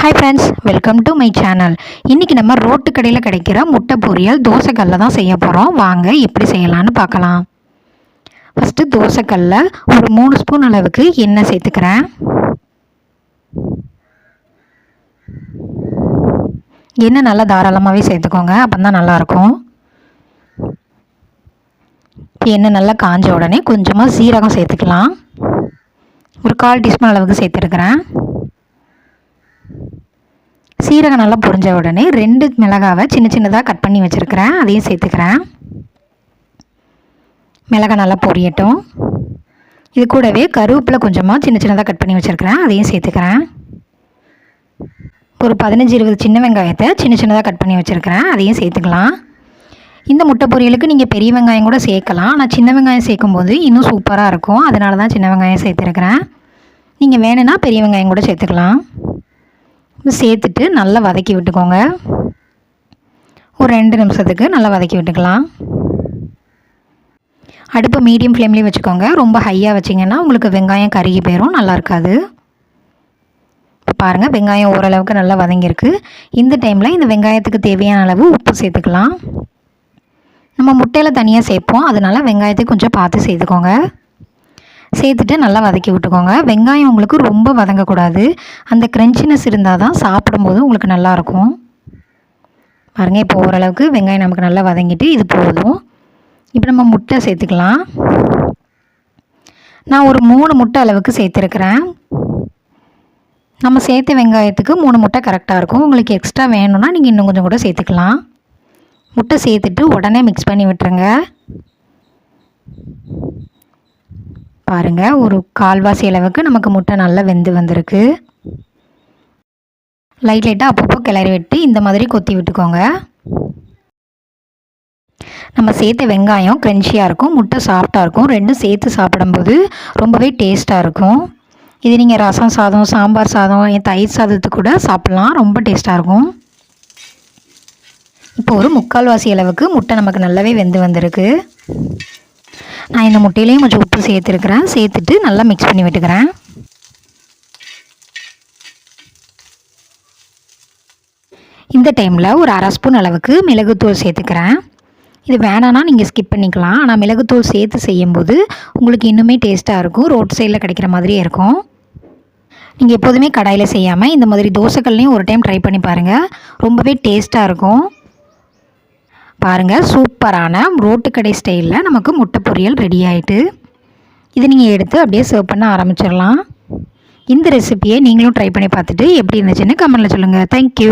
Hi friends, welcome to my channel. இன்றைக்கி நம்ம road கடையில் கிடைக்கிற முட்டை பொரியல் தோசைக்கல்ல தான் செய்ய போகிறோம். வாங்க எப்படி செய்யலான்னு பார்க்கலாம். ஃபஸ்ட்டு தோசைக்கல்ல ஒரு 3 ஸ்பூன் அளவுக்கு எண்ணெய் சேர்த்துக்கிறேன். எண்ணெய் நல்லா தாராளமாகவே சேர்த்துக்கோங்க, அப்போ தான் நல்லாயிருக்கும். எண்ணெய் நல்லா காஞ்ச உடனே கொஞ்சமாக சீரகம் சேர்த்துக்கலாம். ஒரு 1/4 டீஸ்பூன் அளவுக்கு சேர்த்துருக்கிறேன். சீரகம் நல்லா பொரிஞ்ச உடனே 2 மிளகாவை சின்ன சின்னதாக கட் பண்ணி வச்சுருக்கிறேன், அதையும் சேர்த்துக்கிறேன். மிளகாய் நல்லா பொரியட்டும். இது கூடவே கருவேப்பிலை கொஞ்சமாக சின்ன சின்னதாக கட் பண்ணி வச்சுருக்கிறேன், அதையும் சேர்த்துக்கிறேன். ஒரு 15-20 சின்ன வெங்காயத்தை சின்ன சின்னதாக கட் பண்ணி வச்சுருக்கிறேன், அதையும் சேர்த்துக்கலாம். இந்த முட்டை பொரியலுக்கு நீங்கள் பெரிய வெங்காயம் கூட சேர்க்கலாம், ஆனால் சின்ன வெங்காயம் சேர்க்கும்போது இன்னும் சூப்பராக இருக்கும். அதனால தான் சின்ன வெங்காயம் சேர்த்துருக்கிறேன். நீங்கள் வேணும்னா பெரிய வெங்காயம் கூட சேர்த்துக்கலாம். சேர்த்துட்டு நல்லா வதக்கி விட்டுக்கோங்க. ஒரு 2 நிமிஷத்துக்கு நல்லா வதக்கி விட்டுக்கலாம். அடுப்பை மீடியம் ஃப்ளேம்லேயே வச்சுக்கோங்க. ரொம்ப ஹையாக வச்சிங்கன்னா உங்களுக்கு வெங்காயம் கருகி போயிடும், நல்லா இருக்காது. இப்போ பாருங்கள், வெங்காயம் ஓரளவுக்கு நல்லா வதங்கியிருக்கு. இந்த டைமில் இந்த வெங்காயத்துக்கு தேவையான அளவு உப்பு சேர்த்துக்கலாம். நம்ம முட்டையில் தனியாக சேர்ப்போம், அதனால் வெங்காயத்தை கொஞ்சம் பார்த்து சேர்த்துக்கோங்க. சேர்த்துட்டு நல்லா வதக்கி விட்டுக்கோங்க. வெங்காயம் உங்களுக்கு ரொம்ப வதங்கக்கூடாது, அந்த க்ரன்ச்சினஸ் இருந்தால் தான் சாப்பிடும்போது உங்களுக்கு நல்லாயிருக்கும். பாருங்கள், இப்போ ஓரளவுக்கு வெங்காயம் நமக்கு நல்லா வதங்கிட்டு இது போதும். இப்போ நம்ம முட்டை சேர்த்துக்கலாம். நான் ஒரு 3 முட்டை அளவுக்கு சேர்த்துருக்கிறேன். நம்ம சேர்த்த வெங்காயத்துக்கு 3 முட்டை கரெக்டாக இருக்கும். உங்களுக்கு எக்ஸ்ட்ரா வேணும்னா நீங்கள் இன்னும் கொஞ்சம் கூட சேர்த்துக்கலாம். முட்டை சேர்த்துட்டு உடனே மிக்ஸ் பண்ணி விட்டுருங்க. பாருங்கள், ஒரு 1/4 அளவுக்கு நமக்கு முட்டை நல்லா வெந்து வந்திருக்கு. லைட்டாக அப்பப்போ கிளறி விட்டு இந்த மாதிரி கொத்தி விட்டுக்கோங்க. நம்ம சேர்த்த வெங்காயம் க்ரன்ச்சியாக இருக்கும், முட்டை சாஃப்டாக இருக்கும். ரெண்டும் சேர்த்து சாப்பிடும்போது ரொம்பவே டேஸ்ட்டாக இருக்கும். இது நீங்கள் ரசம் சாதம், சாம்பார் சாதம், தயிர் சாதத்துக்கு கூட சாப்பிட்லாம், ரொம்ப டேஸ்ட்டாக இருக்கும். இப்போ ஒரு 3/4 அளவுக்கு முட்டை நமக்கு நல்லாவே வெந்து வந்திருக்கு. நான் இந்த முட்டையிலையும் கொஞ்சம் உப்பு சேர்த்துருக்கிறேன். சேர்த்துட்டு நல்லா மிக்ஸ் பண்ணி விட்டுக்கிறேன். இந்த டைமில் ஒரு 1/2 ஸ்பூன் அளவுக்கு மிளகுத்தூள் சேர்த்துக்கிறேன். இது வேணான்னா நீங்கள் ஸ்கிப் பண்ணிக்கலாம், ஆனால் மிளகுத்தூள் சேர்த்து செய்யும்போது உங்களுக்கு இன்னுமே டேஸ்ட்டாக இருக்கும், ரோட் சைடில் கிடைக்கிற மாதிரியே இருக்கும். நீங்கள் எப்போதுமே கடாயில் செய்யாமல் இந்த மாதிரி தோசைக்கல்லையும் ஒரு டைம் ட்ரை பண்ணி பாருங்கள், ரொம்பவே டேஸ்ட்டாக இருக்கும். பாருங்கள், சூப்பரான ரோட்டு கடை ஸ்டைலில் நமக்கு முட்டை பொரியல் ரெடி ஆகிட்டு. இது நீங்கள் எடுத்து அப்படியே சர்வ் பண்ண ஆரம்பிச்சிடலாம். இந்த ரெசிபியை நீங்களும் ட்ரை பண்ணி பார்த்துட்டு எப்படி இருந்துச்சுன்னு கமெண்ட்டில் சொல்லுங்கள். தேங்க்யூ.